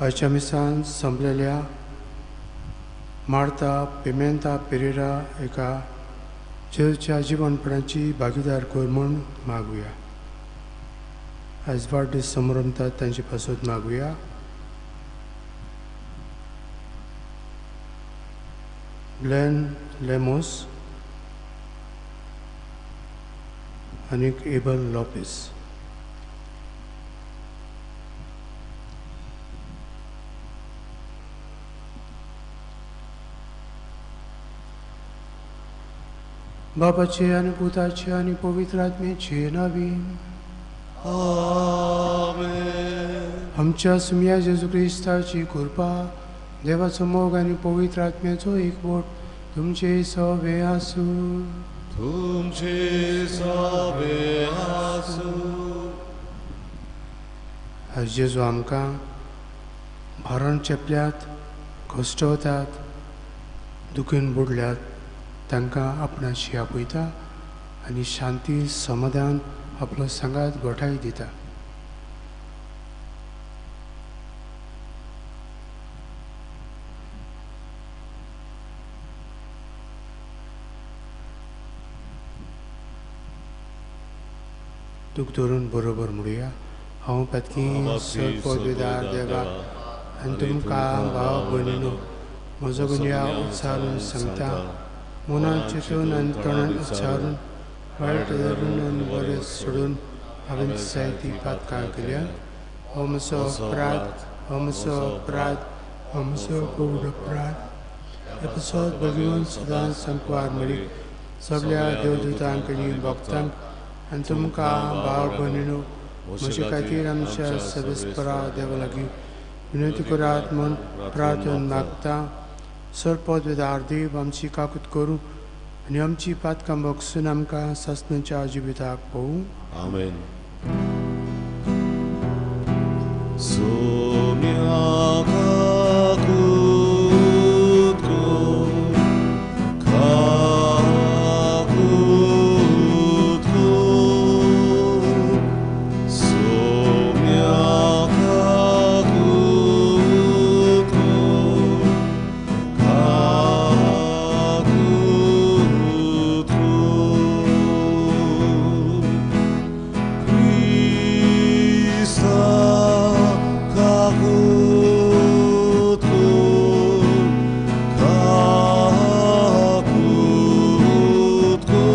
अचामिसान संपलेल्या मार्ता पिमेंता पेरेरा एका जेजूच्या जीवनपणाची भागीदार कर म्हूण मागुया. आयज वाडदीस समारंभात तांचे पासून मागुया. ग्लेन लेमोस आणि एबल लॉपेस. बापाचे आणि पुताचे आणि पवित्र आत्म्याचे नावीन. आमेन. आमच्या सुम्या जेजू ख्रिस्ताची कृपा, देवाचो मोग आणि पवित्र आत्म्याचो एकवट तुमचे सवे आसूं. तुमचे सवे आसूं. आज जेजू आमकां भारान चेपल्यात, घोस्टवतात, दुखीन बुडल्यात तांकां आपणाची आपयता आनी शांती समाधान आपलो सांगात घोटाय दिता. दूख धरून बरोबर म्हणुया. हांव पत्की सरपदवीदार देवा आनी तुमकां भाव भयणीनो म्हजो गुन्या उच्चारून सांगता. मनान चिंतून आनी तोंडान उच्चारून वायट धरून आनी बरें सोडून हांवें जायतीं पातकां केल्यात. हो म्हजो अपराध, हो म्हजो अपराध, हो म्हजो गौड अपराध. हे पासत भगवंत सदांच संकवार मेळीक सगळ्या देवदूतांक आनी भक्तांक आनी तुमकां भाव भयणीनो म्हजे खातीर आमच्या सवेस्परा देवा लागीं विनंती करात म्हूण प्रार्थन मागता. सरपदवीदार देव आमची काकूत करूं आनी आमची पातकां बगसून आमकां सस्नाच्या जिविताक पळोवं. आमेन. सोम्या काकूत कर, काकूत कर. सोम्या काकूत कर, काकूत कर. Krista काकूत कर,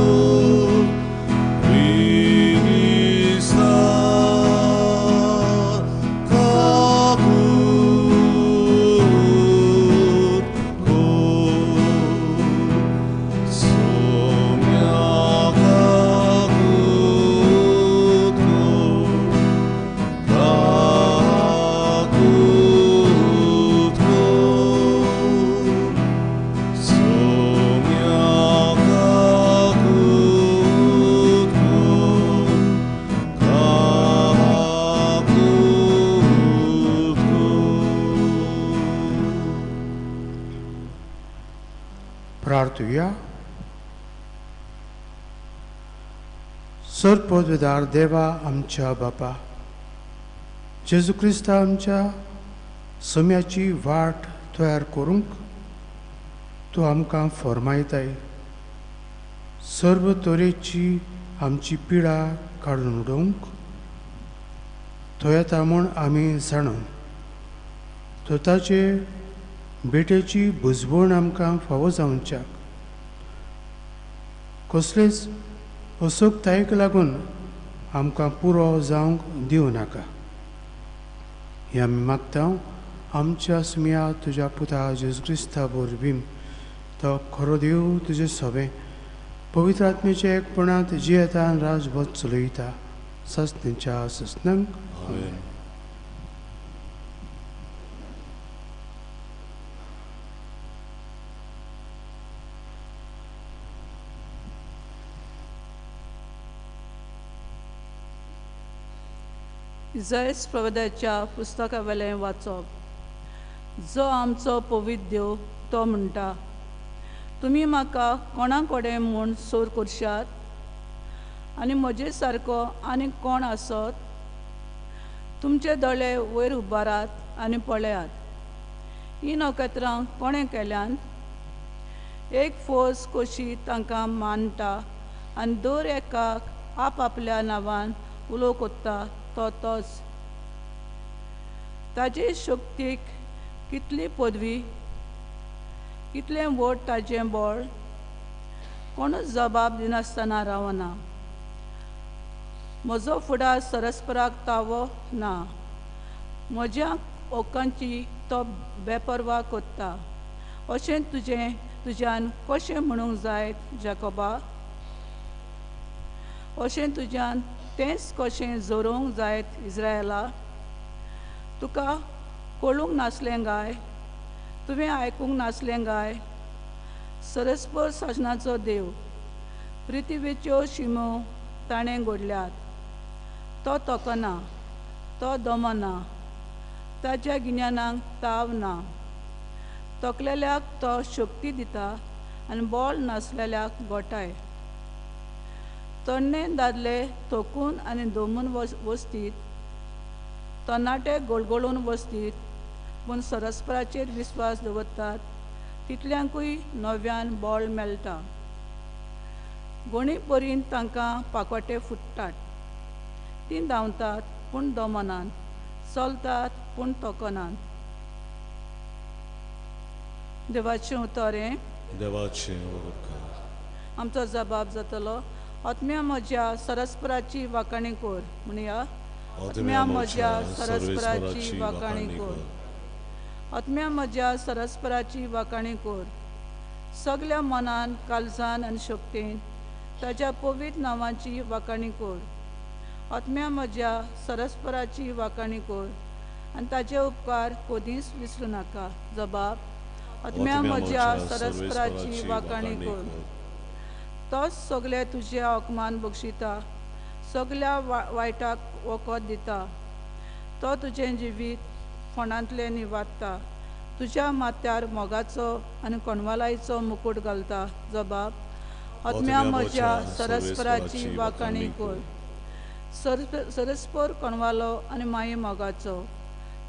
Krista काकूत कर. सोम्या काकूत प्रार्थुया. सरपदवीदार देवा आमच्या बापा, जेजू क्रिस्ता आमच्या सम्याची वाट तयार करूंक तूं आमकां फरमायताय. सर्व तरेची आमची पिडा काडून उडोवंक तो येता म्हूण आमी जाणू. तो ताचे बेटेची बुजवण आमकां फावो जावच्याक कसलेच असुकतायेक लागून आमकां पुरो जावंक दिवं नाका. हें आमी मागता आमच्या सुम्या तुज्या पुता जेजू क्रिस्ता वरवीं. तो खरो देव तुजें सवें पवित्र आत्म्याच्या एकपणांत जियेता आनी राजभोग चलयता सस्तेच्या सस्नांक. आमेन. इसायास प्रवक्त्याच्या पुस्तका वेलें वाचप. जो आमचो पवित्र देव तो म्हणटा, तुमी म्हाका कोणा कडेन म्हूण सोर करशात आनी म्हजे सारको आनी कोण आसत. तुमचे दोळे वयर उबारात आनी पळयात, ही नोखेत्रां कोणें केल्यान? एक फौज कशी तांकां मांडटा आनी दर एकाक आपआपल्या नांवान उलो कोत्ता तोच. ताजे शक्तीक कितली पदवी, कितलें व्हड ताजें बळ, कोणूच जबाब दिनासतना रावना. म्हजो फुडार सरस्पराक तावो ना, म्हज्या ओकांची तो बेपरवा कोत्ता. अशें तुज्यान कशें म्हणूंक जाय जाकोबा? अशें तुज्यान तेंच कशें जोरोवंक जाय इस्रायेला? तुका कळूंक नासलें काय? तुवें आयकूंक नासलें काय? सरस्पर शासनाचो देव, पृथ्वीच्यो शिमो ताणें घडल्यात. तो तोखना, तो दमना, ताच्या गिन्यानाक ताव ना. तोखलेल्याक तो शक्ती दिता आनी बळ नासलेल्याक घोटाय. तरणे दादले थकून आनी दमून वसतीत, तरणाटे गळगळून वसतीत, पूण सरस्पराचेर विस्वास दवरतात तितल्यांकूय नव्यान बळ मेळटा. घोणी परीन तांकां पाकोटे फुट्टात. तीं धांवतात पूण दमनात, चलतात पूण तोखनात. देवाचें उतोरें. देवाचें उतर. आमचो जबाब जातलो, आत्म्या म्हज्या सरस्पराची वाखाणी कर. म्हणया, आत्म्या म्हज्या सरस्पराची वाखाणी कर. आत्म्या म्हज्या सरस्पराची वाखाणी कर. सगल्या मनान, काळजान आनी शक्तीन ताच्या पवित्र नांवाची वाखाणी कर. आत्म्या म्हज्या सरस्पराची वाखाणी कर आनी ताचे उपकार कधीच विसरूं नाका. जबाब, आत्म्या म्हज्या सरस्पराची वाखाणी कर. तोच सगळे तुजे ओकमान बक्षिता, सगल्या वायटाक वखद दिता. तो तुजें जिवीत फोंडांतलें निवाडटा, तुज्या माथ्यार मोगाचो आनी कोणवालायचो मुकूट घालता. जबाब, आत्म्या म्हज्या सरस्पराची वाखाणी कर. सरस्पर कोणवालो आनी माई मोगाचो,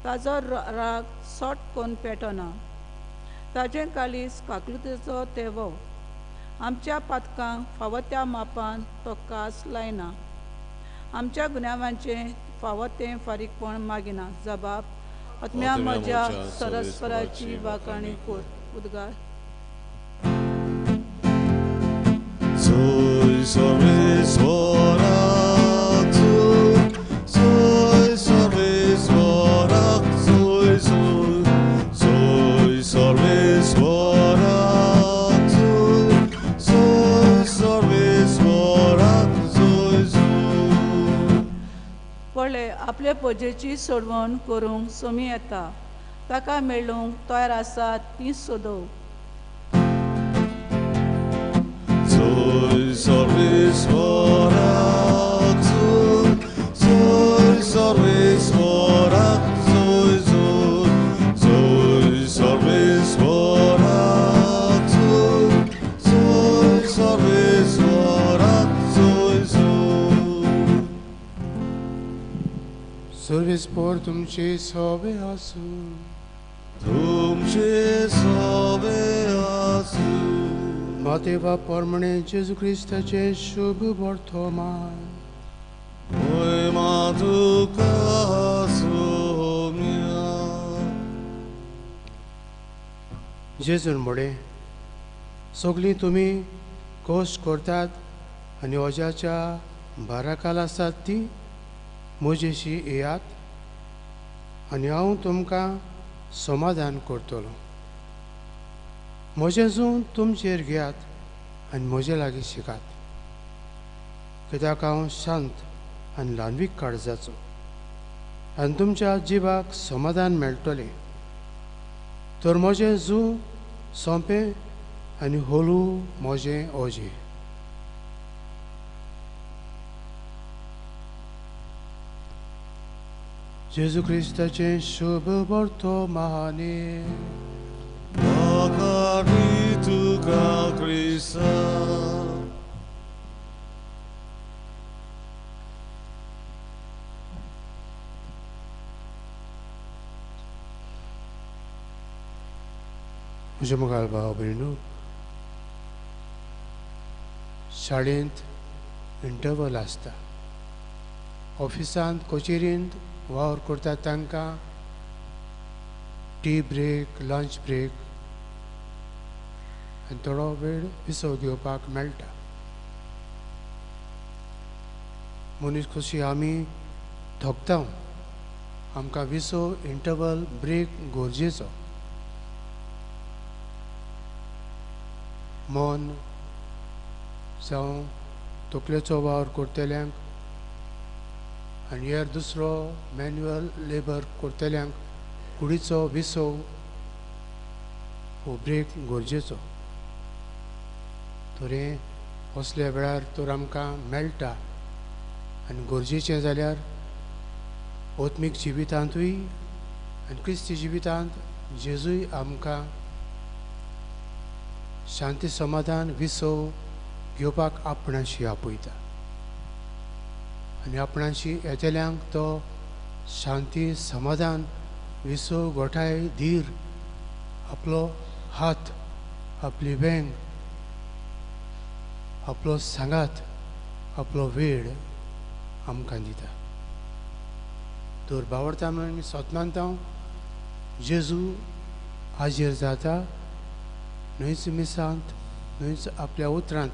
ताजो राग सोट कोन्न पेटना. ताजें काळीज काकलुतेचो तेवो, आमच्या पातकांक फावो त्या मापान तो कास लायना. आमच्या गुन्यांवांचें फावो तें फारीकपण मागिना. जबाब, आत्म्या म्हज्या सरस्पराची वाखाणी कर. उद्गार. Soy sorbesorak, soy sorbesorak, soy sorbesorak, soy sorbesorak, soy. पळय, आपले पजेची सोडवण करूंक सोमी येता. ताका मेळूंक तयार आसात तीं सोदोव. Soy sorbesorak, soy sorbesorak, soy sorbesorak, soy sorbesorak, soy. सर्वेस्पर तुमचे सोबे आसूं. तुमचे सोबे आसूं. मातेवा परमणे जेजू ख्रिस्ताचे शुभ वर्तमान. Oi matuka somia. जेजून म्हळें, सगलीं तुमी कश्ट करतात आनी ओज्याच्या भाराखाल आसात ती म्हजेशी येयात आनी हांव तुमकां समाधान करतलो. म्हजें जूं तुमचेर घेयात आनी म्हजे लागीं शिकात, कित्याक हांव शांत आनी ल्हानवीक काळजाचो आनी तुमच्या जिवाक समाधान मेळटलें. तर म्हजें जूं सोंपें आनी होलू म्हजें ओजें. जेजू ख्रिस्ताचें शुभ वर्तमानें. Makarituka Krista. म्हज्या मुखार भाव भयणू, शाळेंत इंटरवल आसता, ऑफिसांत कचेरींत वावर करतात तांकां टी ब्रेक, लंच ब्रेक आनी थोडो वेळ विसव घेवपाक मेळटा. मनीस कशी आमी थकता, आमकां विसव इंटरवल ब्रेक गरजेचो. मन जावं तकलेचो वावर करतल्यांक आनी हेर दुसरो मॅन्युअल लेबर करतल्यांक कुडीचो विसव हो ब्रेक गरजेचो. तर हे असल्या वेळार तर आमकां मेळटा आनी गरजेचें जाल्यार आत्मीक जिवितांतूय आनी क्रिस्ती जिवितांत जेजूय आमकां शांती समाधान विसव घेवपाक आपणाशी आपयता आनी आपणाशी येतेल्यांक तो शांती समाधान विसव गोठाय धीर आपलो हात, आपली वेंग, आपलो सांगात, आपलो वेळ आमकां दिता. तर बावडता म्हणून मी सोतमानता जेजू हाजीर जाता न्हयच मिसांत, न्हयच आपल्या उतरांत,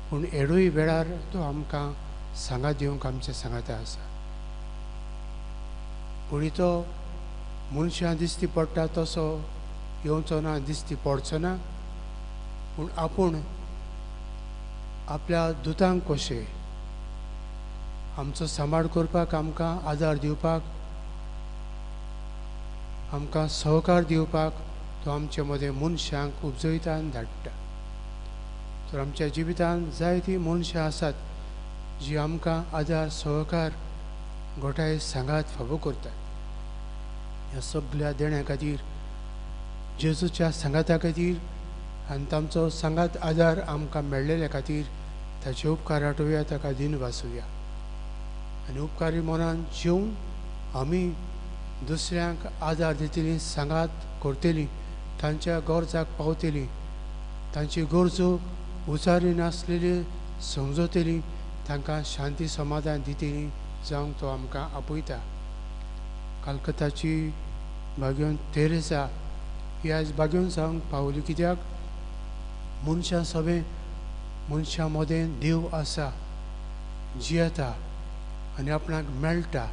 पूण एडूय वेळार तो आमकां सांगात दिवंक आमच्या सांगाता आसा. कोणी तो मनशां दिसती पडटा तसो येवचो ना, दिसती पडचो ना, पूण आपूण आपल्या दुतांक कशें आमचो सांबाळ करपाक, आमकां आदार दिवपाक, आमकां सहकार दिवपाक तो आमचे मदें मनशांक उपजयता आनी धाडटा. तर आमच्या जिवितांत जायतीं मनशां आसात जी आमकां आदार सहकार गोठाय सांगात फावो करतात. ह्या सगळ्या देण्या खातीर, जेजूच्या सांगाता खातीर आनी तांचो सांगात आदार आमकां मेळ्ळेल्या खातीर ताचे उपकार आठोवया, ताका दिन वासुया आनी उपकारी मनान जेवन आमी दुसऱ्यांक आदार दितलीं, सांगात करतलीं, तांच्या गरजाक पावतलीं, तांची गरजो उचारी नासलेली समजतलीं, तांकां शांती समाधान दितलीं जावंक तो आमकां आपयता. कलकत्ताची भाग्योन तेरेसा ही आयज भाग्योन जावंक पावली, कित्याक मनशां सगळें मनशां मदें देव आसा, जियेता आनी आपणाक मेळटा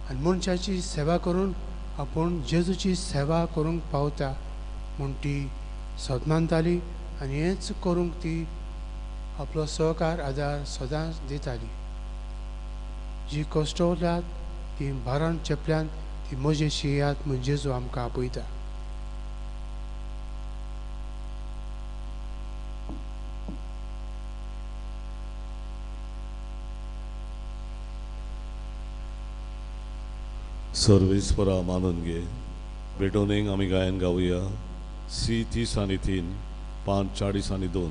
आनी मनशाची सेवा करून आपूण जेजूची सेवा करूंक पावता म्हूण ती सदमानताली आनी हेंच करूंक ती आपलो सहकार आदार सदांच दिताली. जी कश्टवल्यात ती भारान चेपल्यान ती मजेशी याद म्हूण जेजू आमकां आपयता. सर्वेस्परा मानून घे बेटोनेंक आमी गायन गावया. C30 आणि 3, 5:40 आणि 2,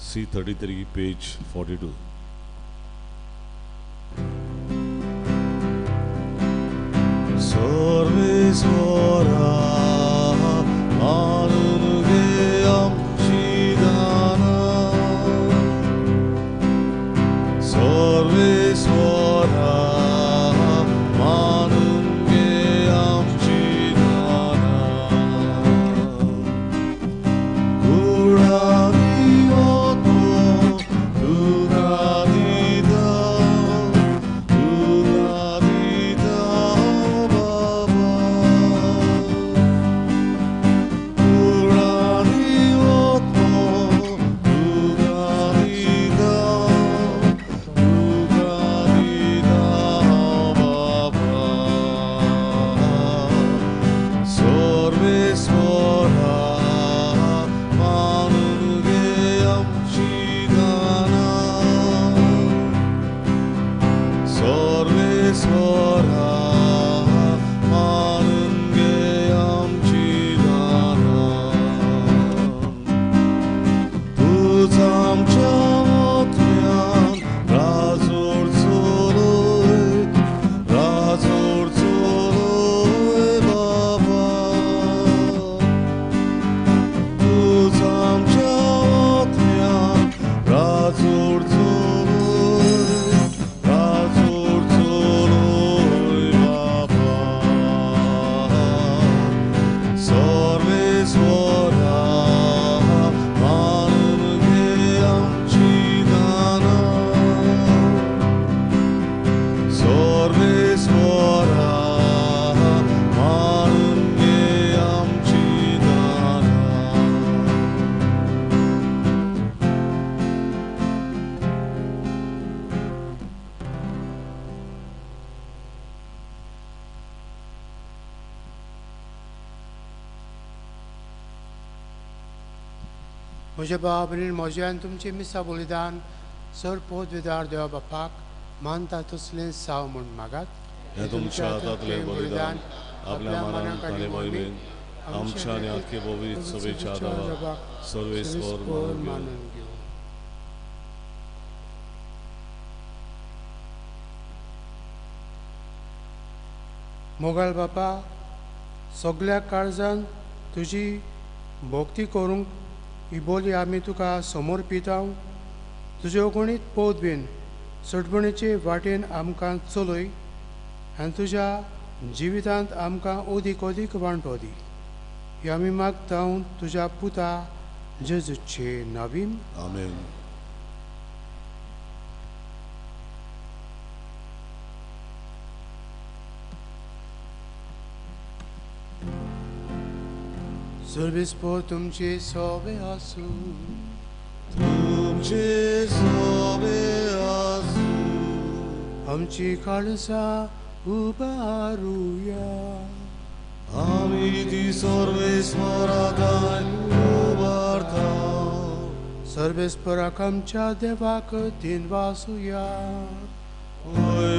C33 पेज 42. सर्वेस्परा मानून घे आमची गाना, सर्वेस्परा म्हज्या बाबरीन म्हज्यान तुमचें मिसा बलिदान सर पोत विदार देवा बापाक मानता तसलें साव म्हूण मागात. हे तुमच्या हातांतलें बलिदान आपल्या मनाक आनी मोहिमेन आमच्या आनी आख्खे पवित्र सभेच्या आदाराक सर्वेस्पर मानून घेवं. मोगाळ बापा, सगळ्या काळजान तुजी भोक्ती करूंक ही बोली आमी तुका समर्पीत हांव. तुजे ओगणीत पोत बीन सटपणीचे वाटेन आमकां चलय आनी तुज्या जिवितांत आमकां अदीक अदीक वांटो दी. ही आमी मागता तुज्या पुता जेजूचे नांवीन. आमेन. सर्वेस्पर तुमचे सोबे आसूं. तुमचे सोबे आसूं. आमची काळजां उबारुया. आमी ती सर्वेस्पराकाय उबारता. सर्वेस्पराक आमच्या देवाक दिन वासुया.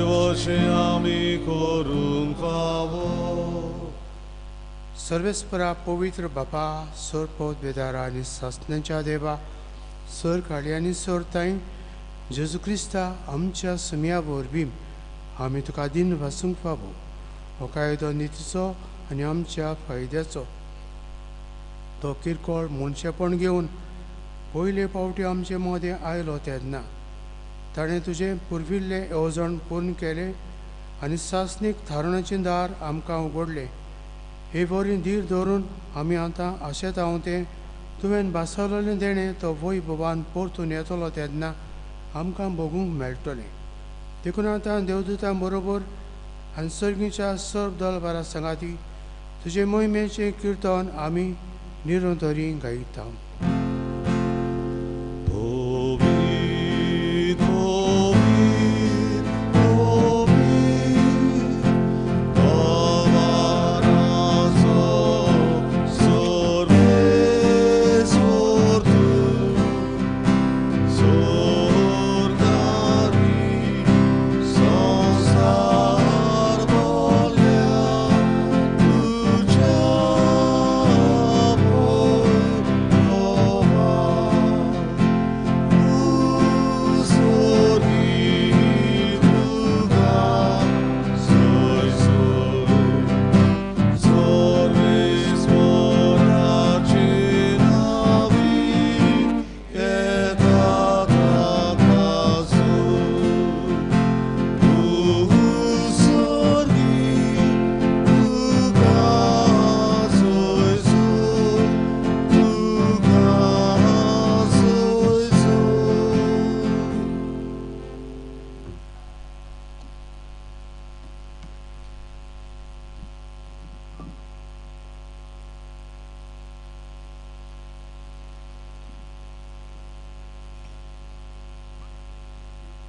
वशे आमी करूंक फावो. सर्वेस्परा पवित्र बापा, सर पोत बेदारा आनी सासण्याच्या देवा, सर काळी आनी सर ताई जेजू क्रिस्ता आमच्या समिया वरवीं आमी तुका दिन वासूंक फावो. हो कायदो नितीचो आनी आमच्या फायद्याचो. तो किरकोळ मनशेपण घेवन पयले फावटी आमचे मदें आयलो तेन्ना ताणें तुजें पुर्विल्लें येवजण पूर्ण केलें आनी सासणीक थारणाचें दार आमकां उगडलें. हे बरी धीर धरून आमी आतां आशेत हांव तें तुवें बासवलेलें देणें तो वैभवान परतून येतलो तेन्ना आमकां भोगूंक मेळटलें. देखून आतां देवदूतां बरोबर आनी सर्गीच्या सर्व दलबारा सांगाती तुजे मोहिमेचें किर्तन आमी निरंतरी गायता.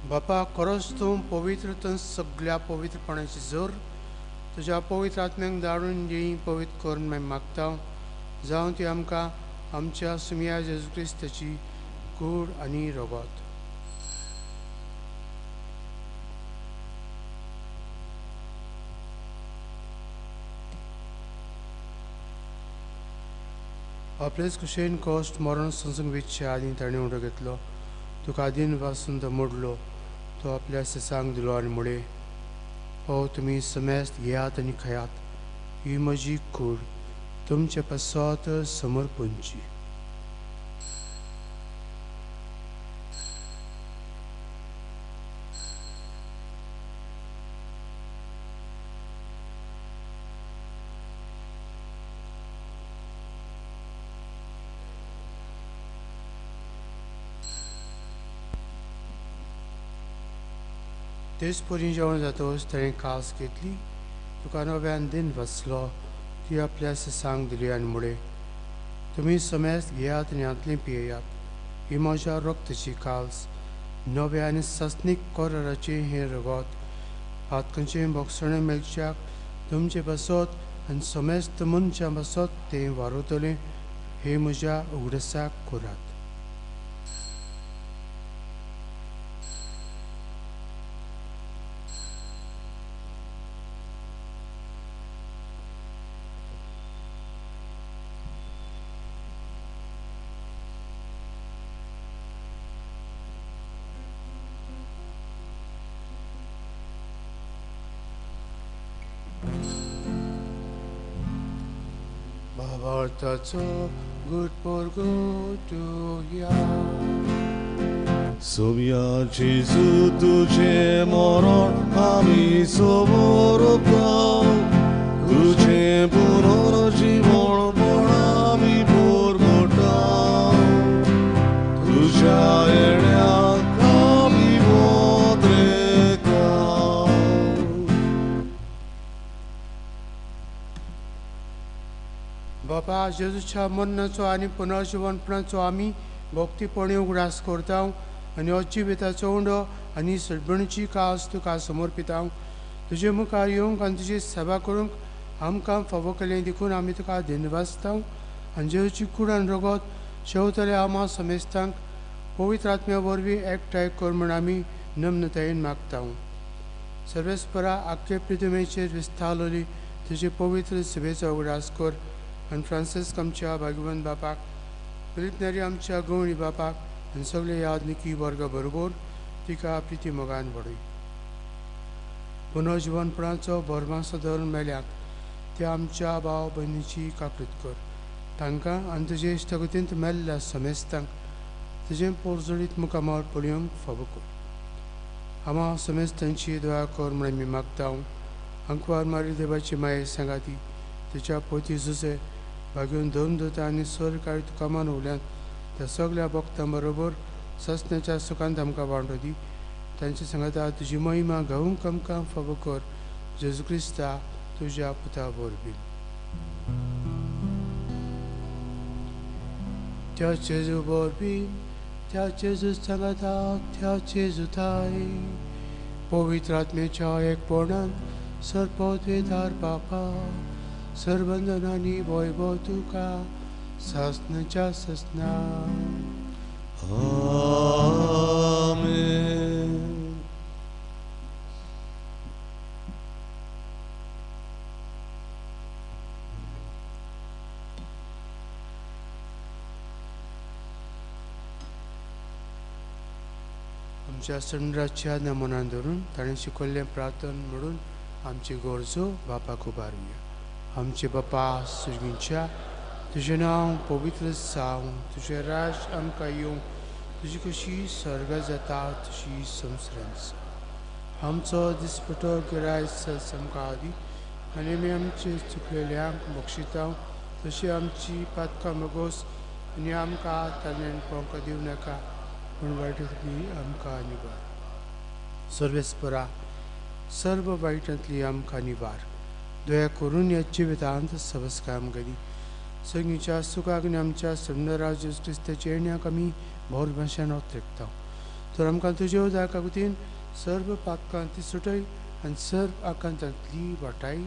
बापा, खरोच तूं पवित्र तूं सगळ्या पवित्रपणाची जोर तुज्या पवित्र आत्म्याक धाडून जी पवित्र करून मागीर मागता. जावं ती आमकां आमच्या सुमिया जेजू क्रिस्ताची कूड आनी रगत. आपलेच कुशेन कॉस्ट मरण संसूंक विचे आनी ताणें उडो घेतलो. तुका आदीन वासून तो मोडलो. तो आपल्या सेसांक दिलो आनी म्हळे, हो तुमी समेस्त घेयात आनी खायात. ही म्हजी कूड तुमचे पासत समर्पणची. तेच परी जेवण जातोच ताणें कास घेतली. तुका नव्यान दिन वाचलो. ती आपल्या सेसांक दिली आनी म्हळे, तुमी समेस्त घेयात आनी हातली पियेयात. ही म्हज्या रक्ताची काल्स, नव्या आनी सस्नीक कराराचें हें रगत. पातकांचें बोगसणें मेलच्याक तुमचे बसत आनी समेस्त मनशां बसत तें वारुतलें. हे म्हज्या उगडसाक करात. Babartaco gut porgotuja. Sovia Gesù tuce moron ami soborobdao tuce puno জীবন পড়ামি পড়বটাও তুষা এড়া কামি বদ্রেকাও बापा जेजूच्या मरणाचो आनी पुनर्जीवनपणाचो आमी भक्तीपणी उगडास करता आनी अजिविताचो उंडो आनी सडबणीची कास तुका समर्पिता. तुजे मुखार येवंक आनी तुजी सेवा करूंक आमकां फावो केलें देखून आमी तुका धन्यवादता. आनी जेजूची कूड आनी रगत शेवतले आमा समेस्तांक पवित्र आत्म्या वरवीं एकठांय कर म्हूण आमी नम्रतायेन मागता. सर्वेस्परा आख्खे पृथ्वीचेर विस्तारलेली तुजे पवित्र सेवेचो उगडास कर. आनी फ्रांसीस आमच्या भाग्यवंत बापाक, फिलिप आमच्या गवळी बापाक आनी सगळे यादनिकी वर्ग बरोबर तिका प्रिती मोगान वडय. पुनर्जीवनपणाचो भरमासो धरून मेल्याक त्या आमच्या भाव भयणीची काकूट कर. तांकां आनी तुजे इश्टगतींत मेल्ल्या समेस्तांक तुजें पोरजोडीत मुखामार पळयोवंक फावो कर. आमा समेस्तांची दया कर म्हूण आमी मागता. अंकवार मारी देवाची माये सांगाती तिच्या पोती झुजे भाग्यून धर्मदूत आनी सरकारी तुका मानवल्यान त्या सगळ्या भक्तां बरोबर ससण्याच्या सुखांत आमकां वांटो दी. तांची सांगाता तुजी महिमा गावूंक आमकां फावो कर. जेजू क्रिस्ता तुज्या पुता वरवीं. त्या जेजू वरवीं, त्या जेजू सांगाता, त्या जेजू थाय पवित्र आत्म्याच्या एकपणान सरपदवेदार बापा सर्वंदनांनी वैभव तुका सासनाच्या ससना. आमेन. आमच्या संडाच्या नमनान धरून ताणें शिकयल्लें प्रार्थन म्हणून आमची गरजो बापाक उबारुया. आमचे बापा सुर्गींच्या तुजें नांव पवित्र जावं, तुजें राज आमकां येवं, तुजी कशी स्वर्ग जाता तशी संवसारांत जावं. आमचो दिसपटो गिरायज आमकां दी आनी आमी आमचे चुकलेल्यांक बक्षिता तशी आमची पातकां मागोस आनी आमकां ताल्ल्यान पोंका दिवं नाका पूण वायटांतली आमकां निवार. सर्वेस्परा सर्व वायटांतली आमकां निवार. दया करून ह्या जिवितांत सबस्का आमकां दी. सगळींच्या सुखाक आनी आमच्या सुंदर जेजू क्रिस्ताच्या येण्याक आमी भोर भाशेन ओतरेकता. तर आमकां तुजे उदया काकुतीन सर्व पातकां ती सुटय आनी सर्व आकांतांतली वाटाय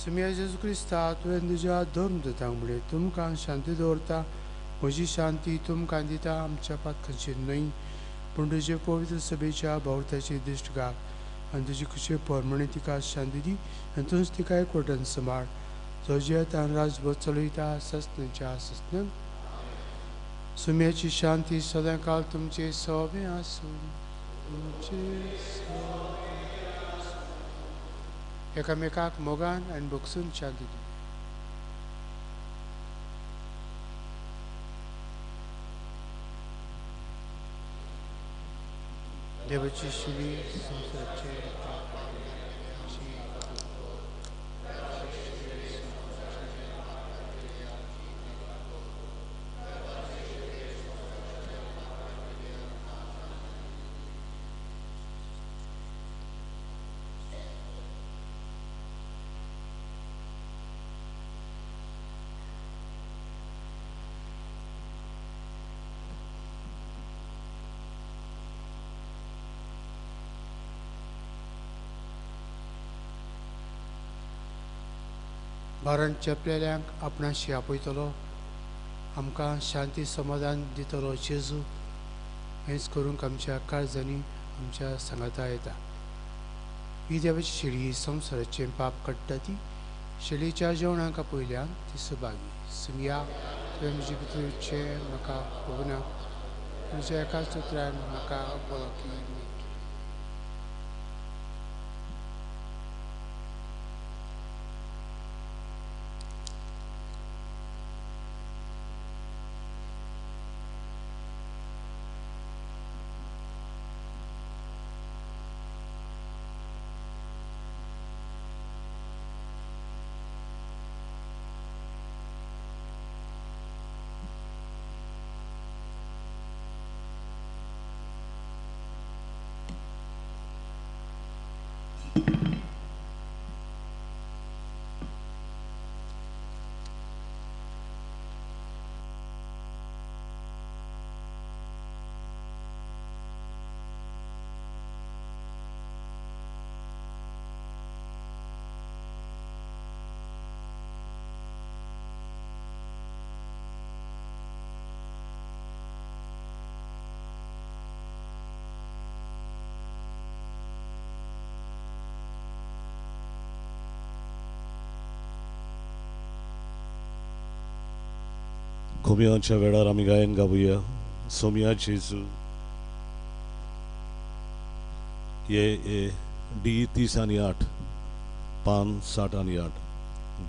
सुम्या जेजू क्रिस्ता तुवें तुज्या धर्मदूतांक म्हणलें तुमकां शांती दवरता, म्हजी शांती तुमकां दिता. आमच्या पातकांची न्हय पूण तुजे पवित्र सभेच्या भोंवताची दिश्ट घाल आनी तुजी खुशी परमणी तिका शांती दी आनी तूंच तिका एकवटान सांबाळ. जो जियेता आनी राजभर चलयता ससण्याच्या ससनान. सुम्याची शांती सदां काळ तुमचे सोबे आसूं. एकामेकाक मोगान आनी बगसून शांती दी. देवाची शिवी संवसाराचे बारान चेपलेल्यांक आपणाशी आपयतलो, आमकां शांती समाधान दितलो जेजू हेंच करूंक आमच्या काळजांनी आमच्या सांगाता येता. ही देवाची शेळी संवसाराचें पाप काडटा ती शेळीच्या जेवणाक आपयल्यान ती सुभागी. सुमया तुवें म्हजे भितरचें म्हाका भोगना तुज्या एकाच उतरान म्हाका वळखी. खोमियांच्या वेळार आमी गायन गावुया सोमिया जेजू ये डी 30 पान 60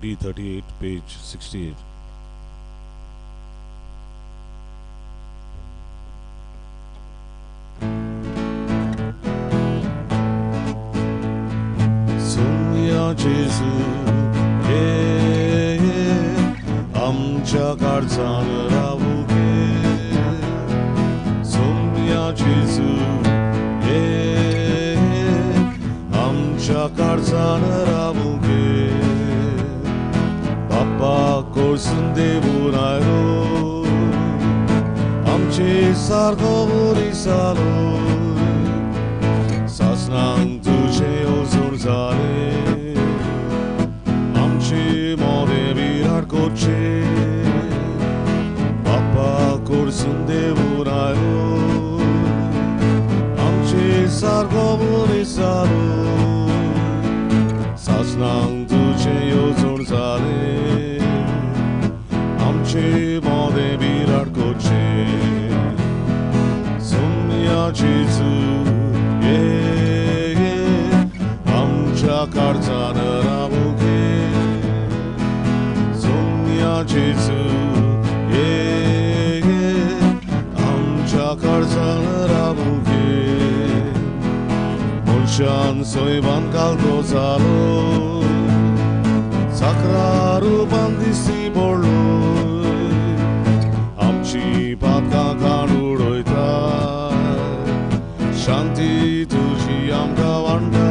D 38 page 68. सोमिया जेजू आमच्या कडच्यान रावू घे सोमिया जेजू आमच्या कडच्यान रावू घे बाप्पा कोर्सून देवून आयलो आमचे सारको दिसालो सासणांक तुझे ओजोर जाले आमचे मोदे विराट कोचे बाप्पा कोर्सून देवून आयलो आमचे सारको दिसालो सासणांक तुझे ओजोर जाले आमचे मोदे विराट कोचे सोमिया जेजू आमच्या कडच्यान रावू घे सोमिया जेजू आमच्या कडच्यान रावू घे मनशान सोयबान कालतो जालो साकरा रूपान दिसी पडलो आमची पातकां खाण उडयता शांती तुजी आमकां वांटा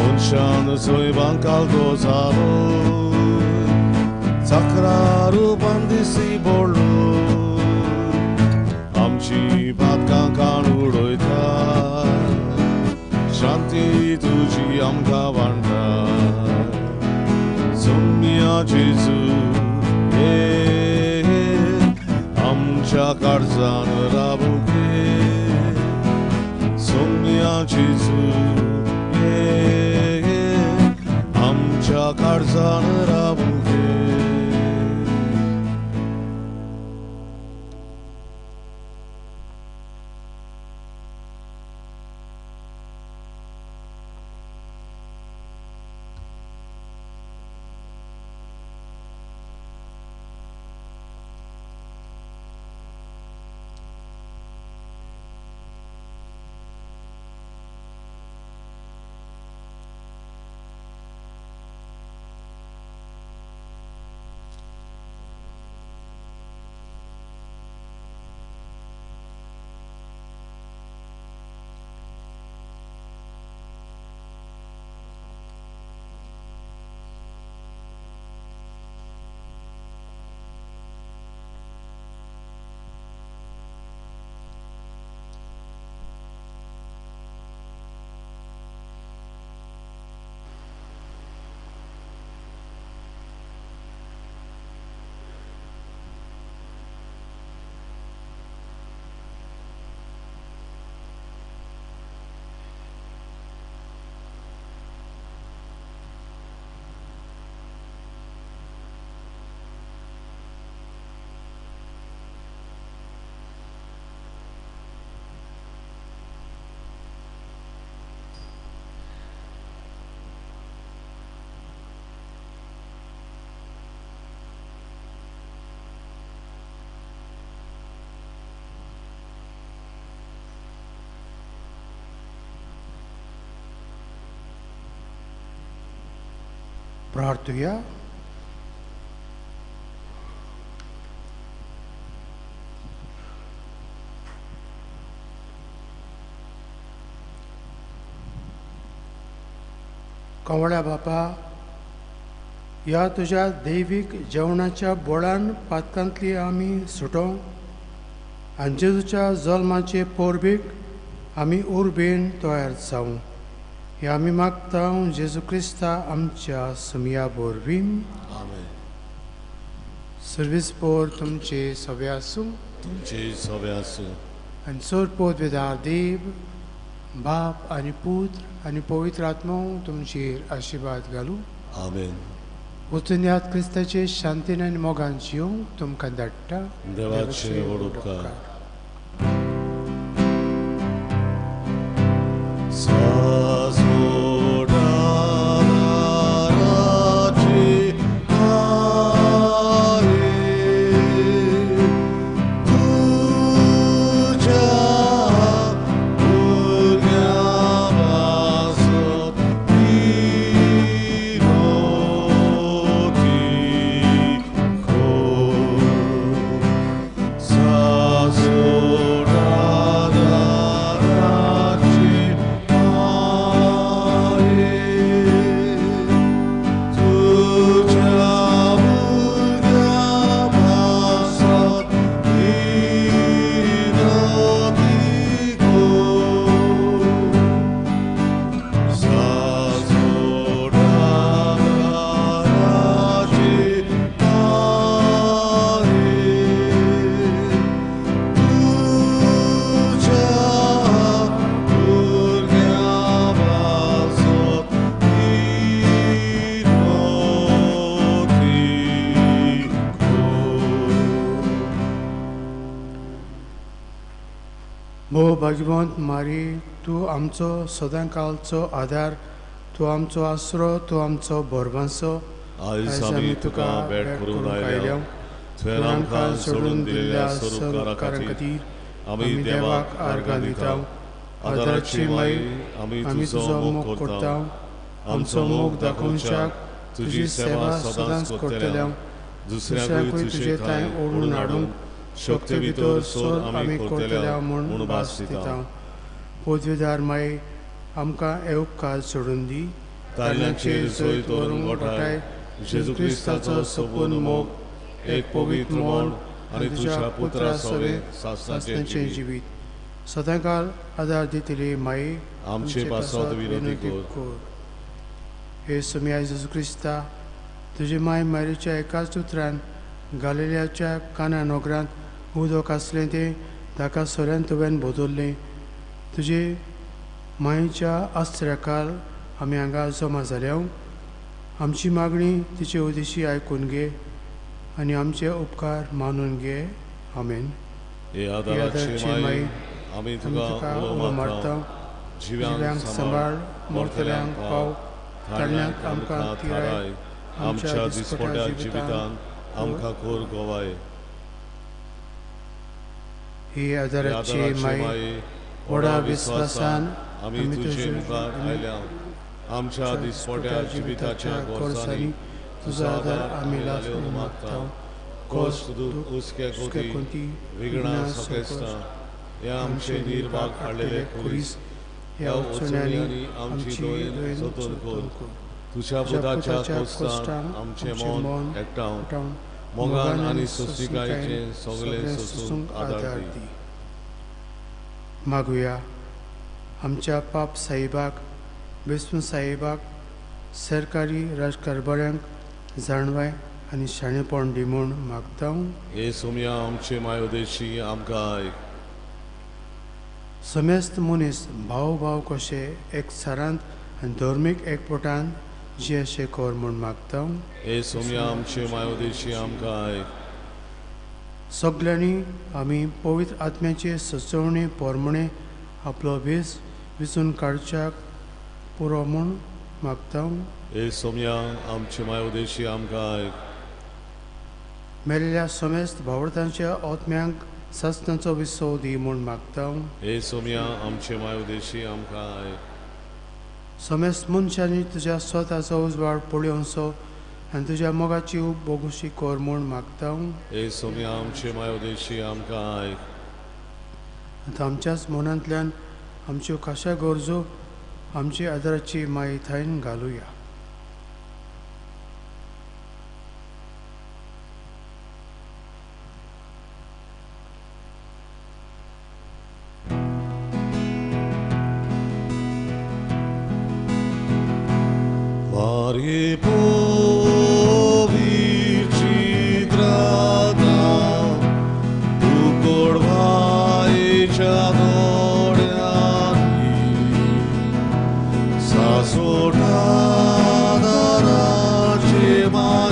मनशान सोयबान कालतो जालो साकरा रूपान दिसी पडलो आमची पातकां खाण उडयता शांती तुजी आमकां वांटा सोमिया जेजू आमच्या कडच्यान रावू घे सोमिया जेजू आमच्या कडच्यान रावू घे प्रार्थूया कवळ्या बापा या तुझ्या दैवीक जेवणाच्या बोळान पातकांतली आमी सुटो आनी जेजूच्या जल्माचे पोरबीक आमी उर्बेन तयार जावं हे आमी मागता जेजू क्रिस्ता आमच्या सोमिया बोरवीं आमेन सर्वीस पोर तुमचे सवे आसूं तुमचे सवे आसूं आनी सोर पोदवेदार देव बाप आनी पुत्र आनी पवित्र आत्मो तुमचेर आशिर्वाद घालूं आमेन वचून यात क्रिस्ताचे शांतीन आनी मोगान जिवंक तुमकां धाडटा. देवाचे व्हड उपकार. भाग्यवंत मारी, तूं आमचो सदांकाळचो आदार, तूं आमचो आसरो, तूं आमचो बोरमांसो. आयज आमी तुका भेट करूंक आयल्या. तुवें आमकां सोडून दिल्ल्या स्वरुपकारा खातीर आमी देवाक आर्गां दिता. आदाराची माई, आमी तुजो मोग करता. आमचो मोग दाखोवच्याक तुजी सेवा सदांच करतल्या. दुसऱ्याकूय तुजे थंय ओडून हाडूंक शक्ती भितर सोर आमी करतल्या म्हूण भास दिता. पदवीदार माई, आमकां हे उपकार सोडून दी. तारणाचेर जैत व्हरून गोठाय जेजू क्रिस्ताचो सोपून मोग, एक पवित्र मोड आनी तुज्या पुत्रा सवे सासणाचें जिवीत. सदांकाळ आदार दितली माई, आमचे पासत विनंती कर. हे सुम्या जेजू क्रिस्ता, तुजी माय मारीच्या एकाच उतरान गालिल्याच्या काना नोगरांत उदक आसलें तें ताका सोऱ्यान तुवें बदल्लें. तुजे मायेच्या आस्त्र्याकाल आमी हांगा जमा जाल्या. आमची मागणी तिचे उदेशी आयकून घे आनी आमचे उपकार मानून घे. आमेन. हे आदाराची माई, आमी तुका उलो मारता. जिव्यांक सांबाळ, मोरतल्यांक पाव, तरण्यांक आमकां तिराय. आमच्या दिसपट्या जिवितान आमकां कोर गोवाय. ही आदाराची माई, व्हडा विस्वासान आमी तुजे मुखार आयल्या. आमच्या दिसपट्या जिविताच्या गोरसांनी तुजो आदार आमी लासून मागता. कोश्ट दूख हुस्के कोती विघ्नां सकेस्ता, हे आमचे निर्वाक हाडलेले खुरीस, ह्या उचण्यांनी आमची दोळी सोदून कर. तुज्या बुदाच्या कोस्तान आमचे मोन एकठांव, मोगान आनी सुस्तिकायेचे सगळे सोसूंक आदार दी. मागुया. आमच्या पाप साहिबाक, विष्णू साहिबाक, सरकारी राजकारभाऱ्यांक जाणवाय आनी शाणेपण दी म्हूण मागता. हे सोम्या आमचे मायोदेशी आमकां आयक. समेस्त मनीस भाव भाव कशे एक सरांत आनी धर्मीक एकपटान जे अशें कर म्हूण मागता. हे सोम्या आमचे मायोदेशी आमकां आयक. सगल्यांनी आमी पवित्र आत्म्याचे सचवणे पोरमणे आपलो भेस विचून काडच्याक पुरो म्हूण मागता. हे सोम्या आमचे मायोदेशी आमकां आयक. मेलेल्या समेस्त भावर्थांच्या आत्म्यांक सस्तांचो विसव दी म्हूण मागता. हे सोम्या आमचे मायोदेशी आमकां आयक. समेस्त मनशांनी तुज्या स्वताचो उजवाड पळोवचो आनी तुज्या मोगाची बोगुशी कर म्हूण मागता. हे सोम्या आमचे मायोदेशी आमकां आयक. आतां आमच्याच मनांतल्यान आमच्यो खाशा गरजो आमची आदाराची माई थंय घालुया. Soda, da, da,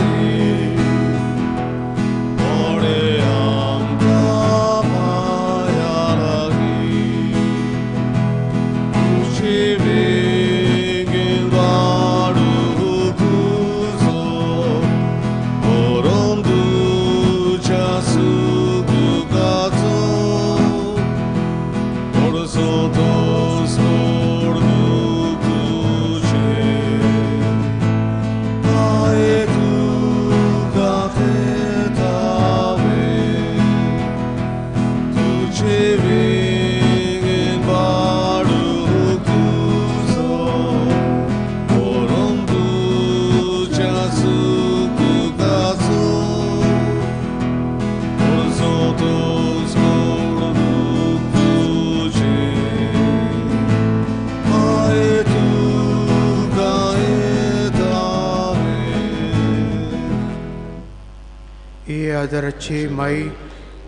आदाराची माई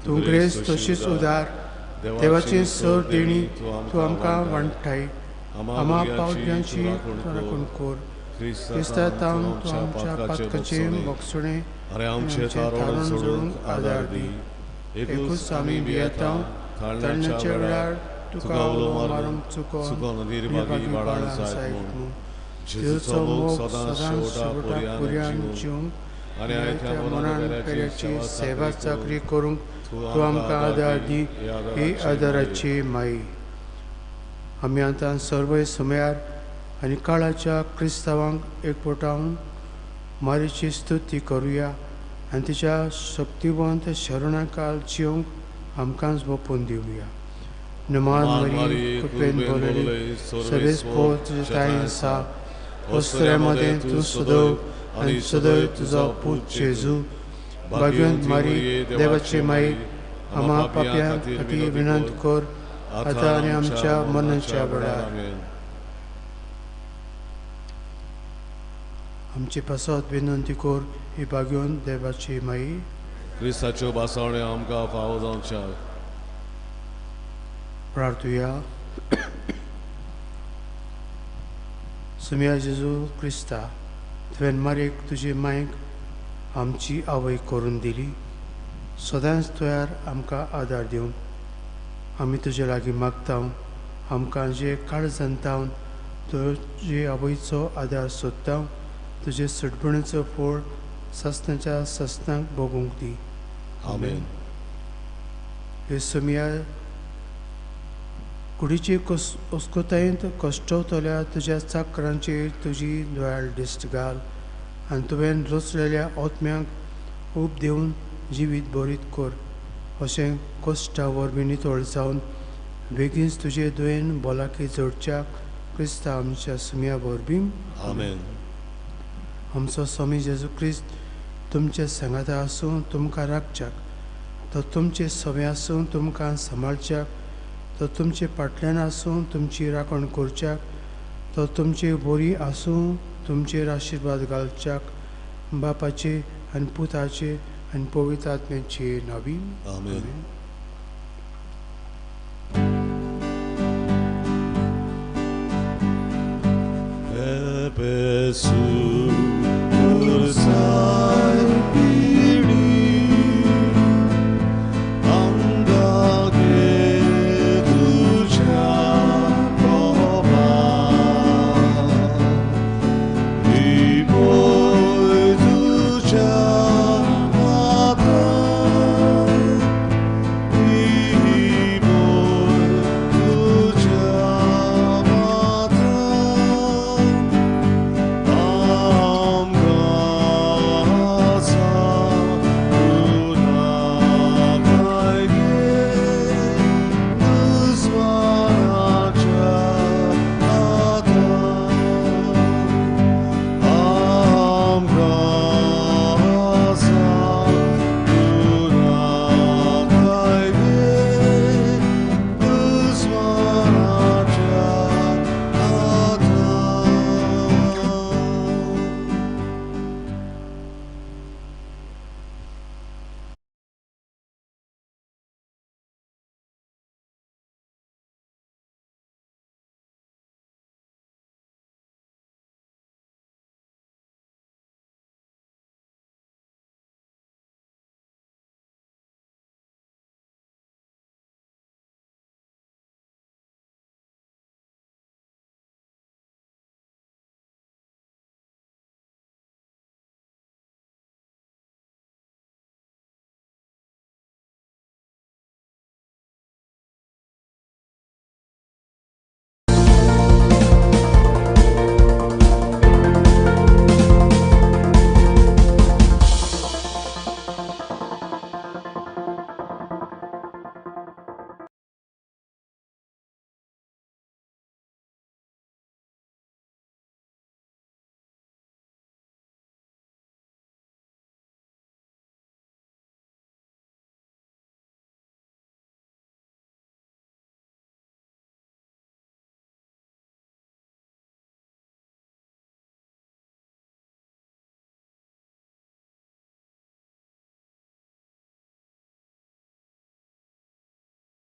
तूं ग्रेस्त तशीच उदार देवाची सर देणी तूं आमकां वांटाय आमा पावट्यांची राखण कोर क्रिस्ता तावन तूं आमच्या पातकाचें बोगसणें अरे आमचे तारण सोडूंक आदार दी एकूच आमी भियेतां तारणाच्या वेळार तुका उलो मारूंक चुकोन निर्भागी बाळान जायत म्हूण जेजूचो मोग सदांच शेवटा पुर्यान जिवंक आनी आयत्या मनान पेल्याची सेवा चाकरी करूंक तूं आमकां आदार दी ही आदाराची माई आमी आतां सर्व समयार आनी काळाच्या क्रिस्तावांक एकवटावन मारीची स्तुती करुया आनी तिच्या शक्तिवंत शरणाकाल जिवंक आमकांच बोपून दिवया नमान मरी कुटवेन बोलली सवेस पोत ताई आसा वस्त्र्यामध्ये तूं सदव आनी सदव तुजो पूत जेजू भाग्यवंत मारी देवाची माई आमा पाप्यां खातीर विनंत कर आतां आनी आमच्या मरणाच्या वेळार आमची पासत विनंती कर ही भाग्यवंत देवाची माई क्रिस्ताच्यो बासावण्यो आमकां फावो जावच्या प्रार्थुया सुम्या जेजू क्रिस्ता तुवें मारेक तुजी मायक आमची आवय करून दिली सदांच तुयार आमकां आदार दिवंक आमी तुजे लागीं मागता आमकां जे काळजांतावन तुजे आवयचो आदार सोदता तुजे सटपणीचो फळ सस्नाच्या सस्नाक भोगूंक दी आमेन हे सुम्या कुडीची ओस्कोतायेंत कश्टवतल्या तुज्या चाकरांचेर तुजी दोळ्याळ दिश्ट घाल आनी तुवें रचलेल्या ओतम्यांक ऊब दिवन जिवीत बरीत कर अशें कश्टा वरवीं नितळ जावन बेगीनच तुजे दुयेन भलाकी जोडच्याक क्रिस्ता आमच्या सुम्या वरवीं आमेन आमचो स्वामी जेजू क्रिस्त तुमचे सांगाता आसूं तुमकां राखच्याक तो तुमचे सवे आसूं तुमकां सांबाळच्याक तो तुमचे फाटल्यान आसूं तुमची राखण करच्याक तो तुमची बरी आसूं तुमचेर आशिर्वाद घालच्याक बापाचे आनी पुताचे आनी पवित्र आत्म्याचे नांवी आमेन Ebesu